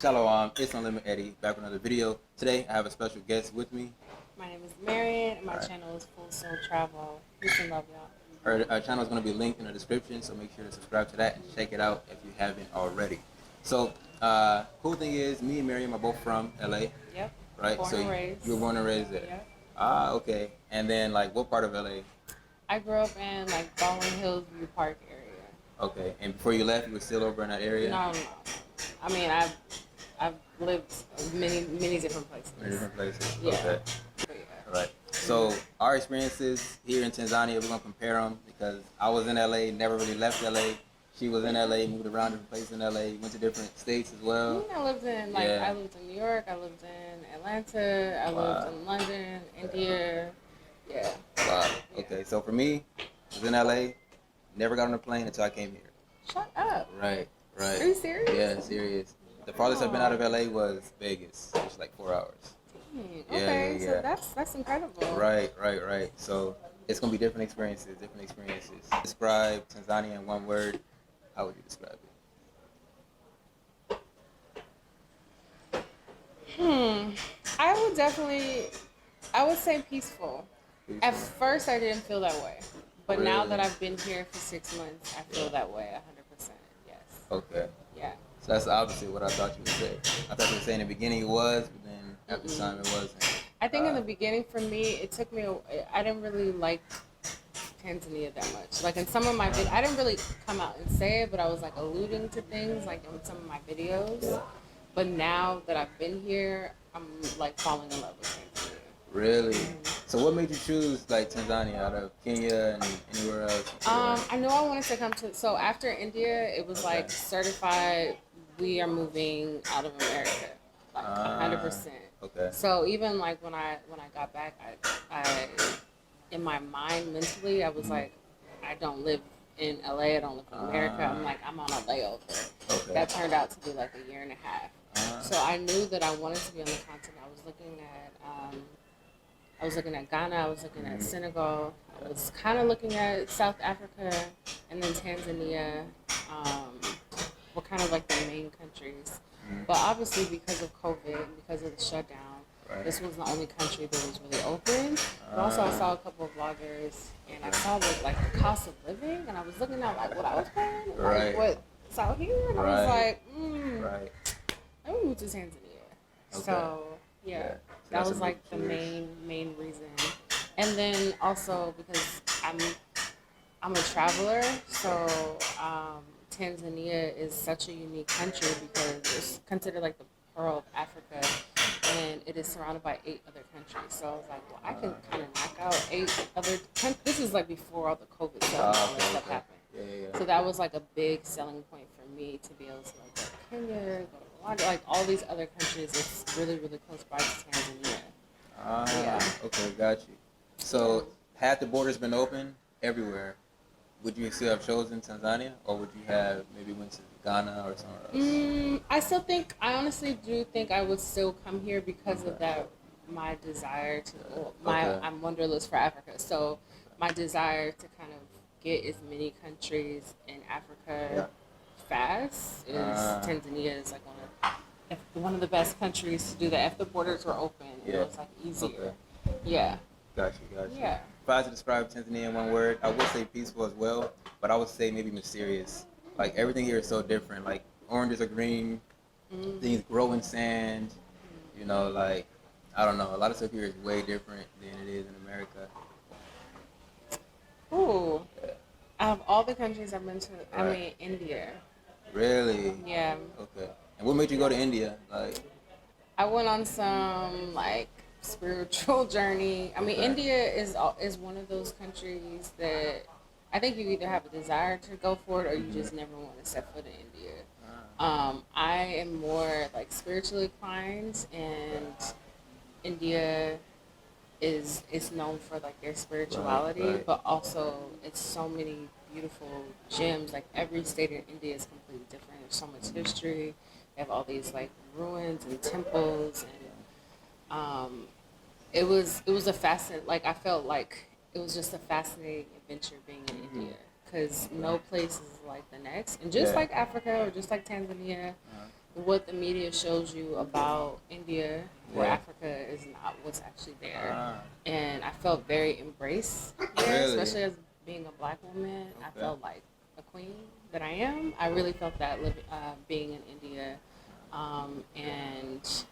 Shalom, it's Unlimited Eddie, back with another video. Today, I have a special guest with me. My name is Marion, and my Alright. channel is Full Soul Travel. Peace and love, y'all. Our channel is going to be linked in the description, so make sure to subscribe to that and check it out if you haven't already. So, cool thing is, me and Marion are both from LA, Yep. right? Born and raised. You were born and raised there. Yep. Ah, okay. And then, like, what part of LA? I grew up in like Baldwin Hills View Park area. Okay. And before you left, you were still over in that area? No. I mean, I've lived many different places. Many different places. Yeah. Okay. But yeah. All right. So our experiences here in Tanzania, we're gonna compare them because I was in LA, never really left LA. She was in LA, moved around different places in LA, went to different states as well. I lived in I lived in New York, I lived in Atlanta, I lived in London, India. Yeah. Wow. Okay. So for me, I was in LA, never got on a plane until I came here. Shut up. Right. Are you serious? Yeah, serious. The farthest I've been out of LA was Vegas, which is like 4 hours. Okay, so that's incredible. Right. So it's gonna be different experiences. Describe Tanzania in one word. How would you describe it? I would say peaceful. At first, I didn't feel that way, but now that I've been here for 6 months, I feel that way 100%. Yes. Okay. Yeah. So that's the opposite of what I thought you would say. I thought you were saying in the beginning it was, but then after time it wasn't. I think in the beginning for me, it took me. I didn't really like Tanzania that much. Like in some of my videos, I didn't really come out and say it, but I was like alluding to things like in some of my videos. But now that I've been here, I'm like falling in love with Tanzania. Really? So what made you choose like Tanzania out of Kenya and anywhere else? I know I wanted to come to. So after India, it was like certified. We are moving out of America, like 100%. Okay. So even like when I got back, I in my mind mentally, I was like, I don't live in LA. I don't live in America. I'm like, I'm on a layover. Okay. That turned out to be like a year and a half. So I knew that I wanted to be on the continent. I was looking at Ghana. I was looking at Senegal. I was kind of looking at South Africa, and then Tanzania. Were kind of like the main countries. But obviously because of COVID, because of the shutdown, this was the only country that was really open. But also I saw a couple of vloggers, and I saw like the cost of living, and I was looking at like what I was paying, like what's out here, and I was like, let me move to Tanzania. Okay. So yeah, that was like the main reason. And then also because I'm a traveler, so Tanzania is such a unique country because it's considered like the pearl of Africa, and it is surrounded by 8 other countries. So I was like, well, I can kind of knock out 8 other countries. This is like before all the COVID stuff, and all that stuff happened. Yeah. So that was like a big selling point for me to be able to like go to Kenya, go to Rwanda, like all these other countries. It's really close by to Tanzania. Okay, got you. So had the borders been open everywhere, would you still have chosen Tanzania, or would you have maybe went to Ghana or somewhere else? I honestly do think I would still come here because of that, my desire to, I'm wanderlust for Africa. So my desire to kind of get as many countries in Africa fast is Tanzania is like one of the best countries to do that. If the borders were open, it was like easier. Okay. Yeah. Got you. Yeah. If I had to describe Tanzania in one word, I would say peaceful as well, but I would say maybe mysterious. Like everything here is so different. Like oranges are green, things grow in sand. You know, like I don't know. A lot of stuff here is way different than it is in America. Ooh. Out of all the countries I've been to, I mean India. Really? Yeah. Okay. And what made you go to India? Like I went on some like spiritual journey. I mean, India is one of those countries that I think you either have a desire to go for it or you just never want to step foot in India. I am more like spiritually inclined, and India is known for like their spirituality, but also it's so many beautiful gems. Like every state in India is completely different. There's so much history. They have all these like ruins and temples, and it was a fascinating. Like I felt like it was just a fascinating adventure being in India, because no place is like the next. And just like Africa or just like Tanzania, what the media shows you about India or Yeah. Africa is not what's actually there. Ah, And I felt very embraced there, really? especially as being a black woman. I Okay. felt like a queen that I am. I really felt that being in India, and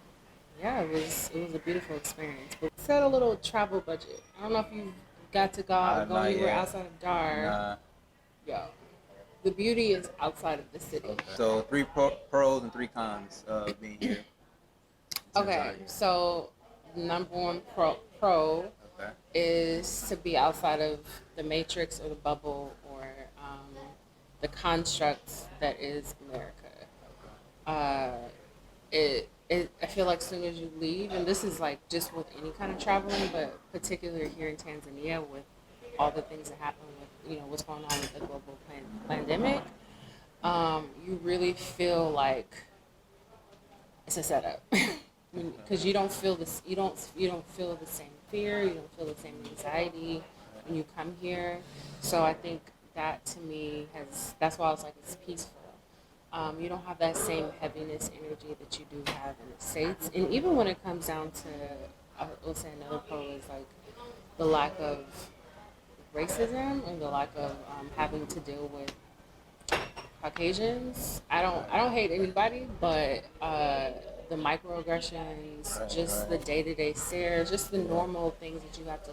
yeah, it was a beautiful experience. But set a little travel budget. I don't know if you got to go Not anywhere yet. outside of Dar. Nah. Yo, the beauty is outside of the city. Okay. So three pros and three cons of being here in Okay, Tanzania. so number one pro Okay. is to be outside of the matrix or the bubble or the construct that is America. Uh, I feel like as soon as you leave, and this is like just with any kind of traveling, but particularly here in Tanzania with all the things that happen with what's going on with the global pandemic, you really feel like it's a setup because you don't feel this you don't feel the same fear, you don't feel the same anxiety when you come here. So I think that to me that's why I was like it's peaceful. You don't have that same heaviness energy that you do have in the States. And even when it comes down to, I will say another pro is like the lack of racism and the lack of having to deal with Caucasians. I don't hate anybody, but the microaggressions, just the day to day stares, just the normal things that you have to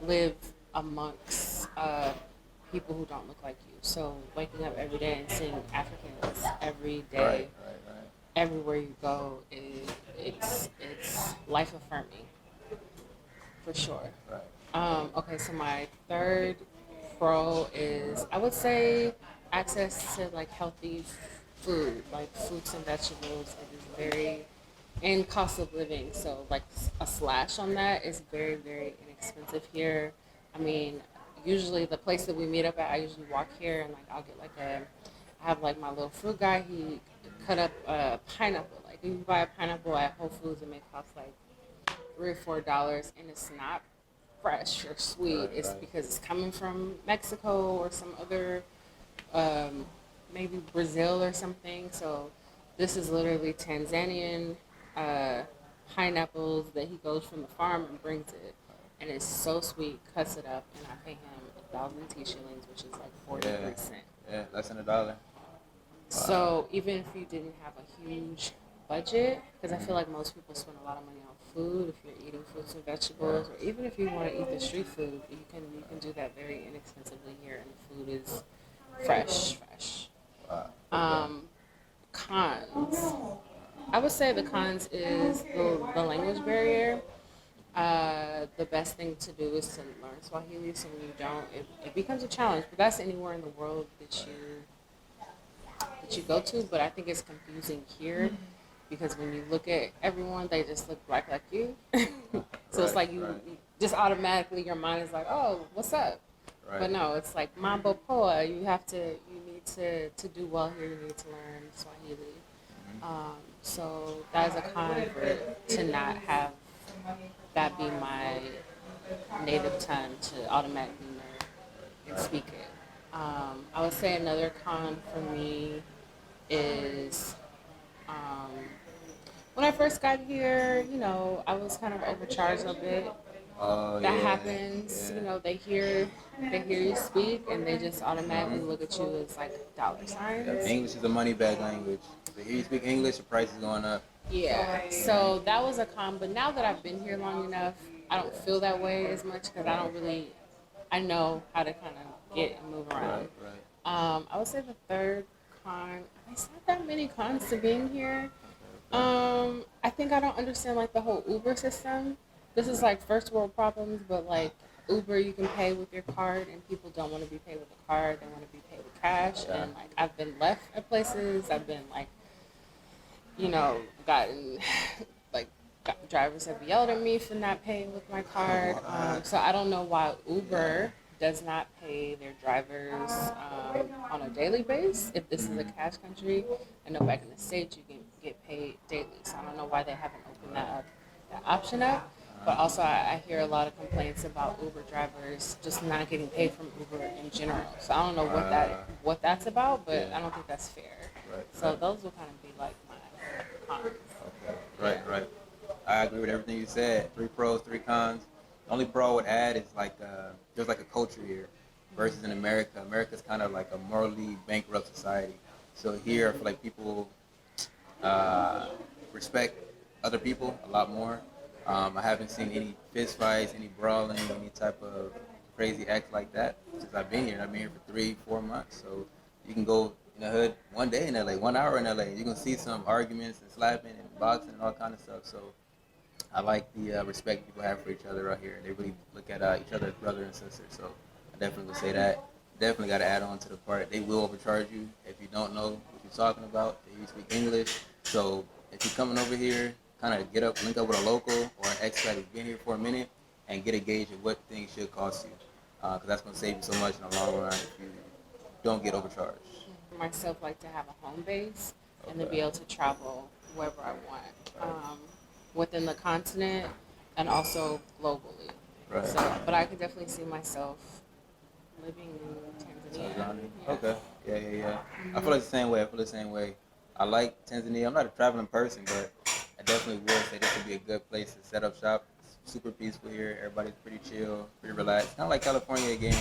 live amongst people who don't look like you. So waking up every day and seeing Africans every day, Right. everywhere you go, it's life affirming for sure. Right. Okay, so my third pro is I would say access to like healthy food, like fruits and vegetables. It is very and cost of living. So like a slash on that is very very inexpensive here. I mean, usually the place that we meet up at, I usually walk here and like I'll get like I have like my little fruit guy. He cut up a pineapple. Like if you buy a pineapple at Whole Foods, it may cost like $3 or $4, and it's not fresh or sweet. It's Right. because it's coming from Mexico or some other, um, maybe Brazil or something. So this is literally Tanzanian uh, pineapples that he goes from the farm and brings it, and it's so sweet. Cuts it up, and I pay him 1,000 shillings, which is like 43 cents. Yeah, less than $1. So even if you didn't have a huge budget, because I feel like most people spend a lot of money on food if you're eating fruits and vegetables, or even if you want to eat the street food, you can do that very inexpensively here, and the food is fresh. Wow. Um, Cons. I would say the cons is the language barrier. The best thing to do is to learn Swahili. So when you don't, it becomes a challenge. But that's anywhere in the world that you go to, but I think it's confusing here because when you look at everyone, they just look black like you. So it's like you just automatically your mind is like, oh, what's up? Right. But no, it's like mambo poa. You need to do well here. You need to learn Swahili. So that is a con to not have that be my native tongue to automatically learn and speak it. I would say another con for me is when I first got here, I was kind of overcharged a bit. Oh, That yeah. happens, Yeah. they hear you speak and they just automatically look at you as like dollar signs. Yeah, English is a money bag language. So here you speak English, the price is going up. Yeah, so that was a con, but now that I've been here long enough, I don't feel that way as much because I know how to kind of get and move around. Right. I would say the third con, it's not that many cons to being here. I think I don't understand like the whole Uber system. This is like first world problems, but like Uber, you can pay with your card, and people don't want to be paid with a card. They want to be paid with cash. Yeah. And like I've been left at places. I've been like, gotten like drivers have yelled at me for not paying with my card. So I don't know why Uber does not pay their drivers on a daily basis. If this is a cash country, I know back in the States you can get paid daily. So I don't know why they haven't opened that option up. But also I hear a lot of complaints about Uber drivers just not getting paid from Uber in general. So I don't know what that's about, but I don't think that's fair. Right. So those will kind of be like cons. Okay. Right. I agree with everything you said. Three pros, three cons. The only pro I would add is like there's like a culture here versus in America. America's kind of like a morally bankrupt society. So here, I feel like people uh, respect other people a lot more. I haven't seen any fist fights, any brawling, any type of crazy acts like that since I've been here. I've been here for 3, 4 months. So you can go in the hood one day in LA, 1 hour in LA. You're gonna see some arguments and slapping and boxing and all kind of stuff. So I like the respect people have for each other out here. They really look at each other as brother and sister. So I definitely would say that. Definitely got to add on to the part they will overcharge you if you don't know what you're talking about. They speak English. So if you're coming over here, kind of link up with a local or an expat who's been here for a minute and get a gauge of what things should cost you. Because that's going to save you so much in the long run if you don't get overcharged. For myself, like to have a home base and to Okay. be able to travel wherever I want, within the continent and also globally. Right. So, but I could definitely see myself living in Tanzania. Tanzania. Yeah. Okay. Yeah. I feel like the same way. I like Tanzania. I'm not a traveling person, but I definitely will say this would be a good place to set up shop. It's super peaceful here. Everybody's pretty chill, pretty relaxed. Kind of like California again.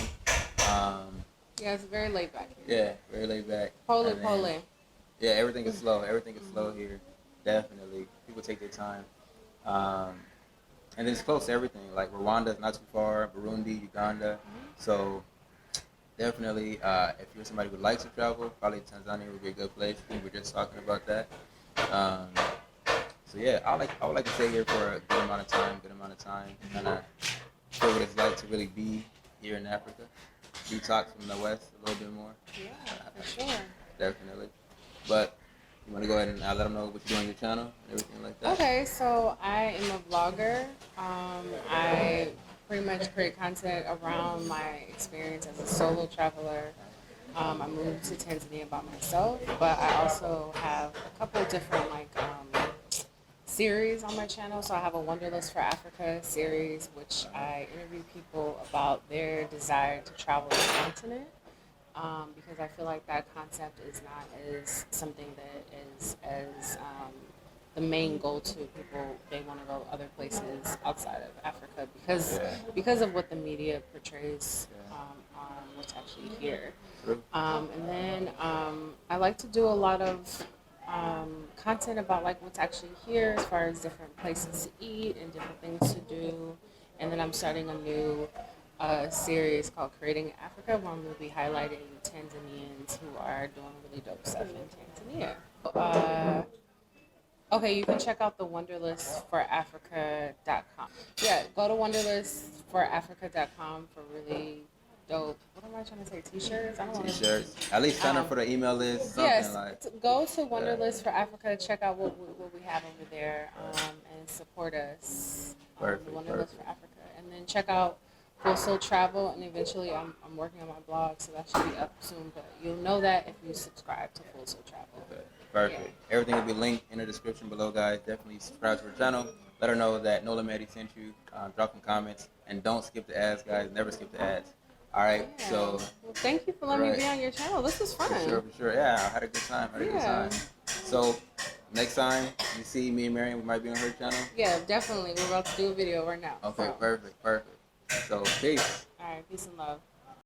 Um, Yeah, it's very laid back here. yeah, very laid back. Pole, And then- pole. Yeah, everything is slow. Everything is slow here. Definitely. People take their time. Um, and it's close to everything. Like Rwanda's not too far, Burundi, Uganda. So definitely, if you're somebody who likes to travel, probably Tanzania would be a good place. I think we're just talking about that. Um, so yeah, I would like to stay here for a good amount of time, kind of feel what it's like to really be here in Africa. Detox from the West a little bit more. Yeah, for sure. Definitely. But you want to go ahead and let them know what you do on your channel and everything like that? Okay, so I am a vlogger. I pretty much create content around my experience as a solo traveler. I moved to Tanzania by myself, but I also have a couple different series on my channel. So I have a Wanderlust for Africa series, which I interview people about their desire to travel the continent. Because I feel like that concept is not as something that is as the main goal to people. They want to go other places outside of Africa because of what the media portrays on what's actually here. And then I like to do a lot of content about like what's actually here as far as different places to eat and different things to do. And then I'm starting a new series called Creating Africa, where I'm going to be highlighting Tanzanians who are doing really dope stuff in Tanzania. Okay, you can check out the wanderlustforafrica.com. Yeah, go to wanderlustforafrica.com for really dope, what am I trying to say, t-shirts? I don't want to. T-shirts. At least sign up for the email list. Something Yes, like. go to Wanderlust for Africa, check out what we have over there, and support us. Perfect, Wanderlust for Africa. And then check out Full Soul Travel, and eventually I'm working on my blog, so that should be up soon. But you'll know that if you subscribe to Full Soul Travel. Okay. Perfect. Yeah. Everything will be linked in the description below, guys. Definitely subscribe to our channel. Let her know that Nola Maddie sent you. Drop some comments. And don't skip the ads, guys. Never skip the ads. All right. Yeah. So. Well, thank you for letting me be on your channel. This was fun. For sure. Yeah, I had a good time. So, next time you see me and Marion, we might be on her channel. Yeah, definitely. We're about to do a video right now. Okay, so. perfect. So, peace. All right, peace and love.